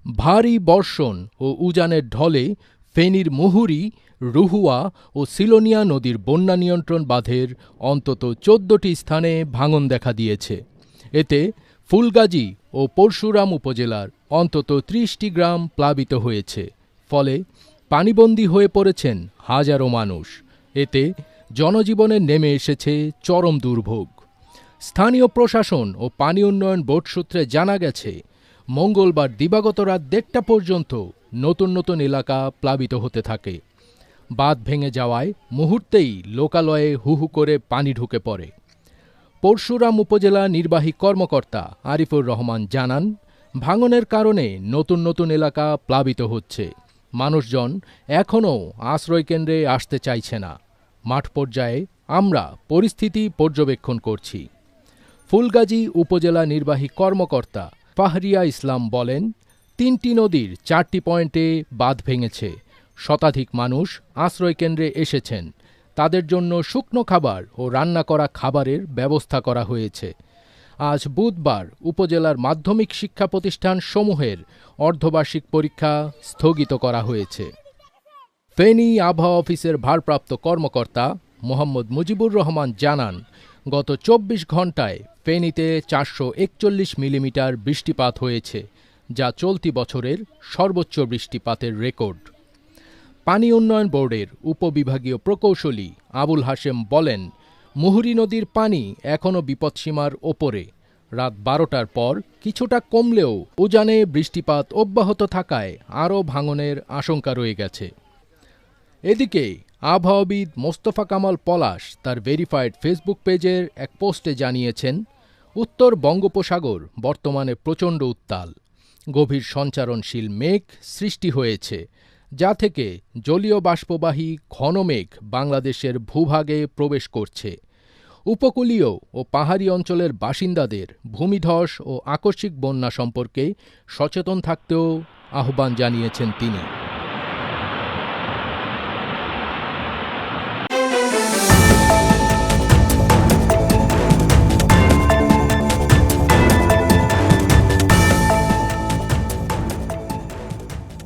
ভারী বর্ষণ ও উজানের ঢলে ফেনীর মুহুরী, রুহুয়া ও সিলোনিয়া নদীর বন্যা নিয়ন্ত্রণ বাঁধের অন্তত ১৪টি স্থানে ভাঙন দেখা দিয়েছে। এতে ফুলগাজী ও পরশুরাম উপজেলার অন্তত ৩০টি গ্রাম প্লাবিত হয়েছে। ফলে পানিবন্দী হয়ে পড়েছেন হাজারো মানুষ। এতে জনজীবনে নেমে এসেছে চরম দুর্ভোগ। স্থানীয় প্রশাসন ও পানি উন্নয়ন বোর্ড সূত্রে জানা গেছে, মঙ্গলবার দিবাগত রাত ১:৩০ পর্যন্ত নতুন নতুন এলাকা প্লাবিত হতে থাকে। বাঁধ ভেঙে যাওয়ায় মুহূর্তেই লোকালয়ে হুহু করে পানি ঢুকে পড়ে। পরশুরাম উপজেলা নির্বাহী কর্মকর্তা আরিফুর রহমান জানান, ভাঙনের কারণে নতুন নতুন এলাকা প্লাবিত হচ্ছে। মানুষজন এখনও আশ্রয়কেন্দ্রে আসতে চাইছে না। মাঠ পর্যায়ে আমরা পরিস্থিতি পর্যবেক্ষণ করছি। ফুলগাজী উপজেলা নির্বাহী কর্মকর্তা ফাহরিয়া ইসলাম বলেন, ৩টি নদীর ৪টি পয়েন্টে বাঁধ ভেঙেছে। শতাধিক মানুষ আশ্রয়কেন্দ্রে এসেছেন। তাদের জন্য শুকনো খাবার ও রান্না করা খাবারের ব্যবস্থা করা হয়েছে। আজ বুধবার উপজেলার মাধ্যমিক শিক্ষা প্রতিষ্ঠান সমূহের অর্ধবার্ষিক পরীক্ষা স্থগিত করা হয়েছে। ফেনী আবহাওয়া অফিসের ভারপ্রাপ্ত কর্মকর্তা মোহাম্মদ মুজিবুর রহমান জানান, গত ২৪ ঘণ্টায় ফেনীতে ৪৪১ মিলিমিটার বৃষ্টিপাত হয়েছে, যা চলতি বছরের সর্বোচ্চ বৃষ্টিপাতের রেকর্ড। পানি উন্নয়ন বোর্ডের উপবিভাগীয় প্রকৌশলী আবুল হাশেম বলেন, মুহুরী নদীর পানি এখনও বিপদসীমার ওপরে। রাত ১২টার পর কিছুটা কমলেও উজানে বৃষ্টিপাত অব্যাহত থাকায় আরও ভাঙনের আশঙ্কা রয়ে গেছে। এদিকে আবহাওয়াবিদ মোস্তফা কামাল পলাশ তার ভেরিফাইড ফেসবুক পেজের এক পোস্টে জানিয়েছেন, উত্তর বঙ্গোপসাগর বর্তমানে প্রচণ্ড উত্তাল। গভীর সঞ্চারণশীল মেঘ সৃষ্টি হয়েছে, যা থেকে জলীয় বাষ্পবাহী ঘন মেঘ বাংলাদেশের ভূভাগে প্রবেশ করছে। উপকূলীয় ও পাহাড়ি অঞ্চলের বাসিন্দাদের ভূমিধস ও আকস্মিক বন্যা সম্পর্কে সচেতন থাকতেও আহ্বান জানিয়েছেন তিনি।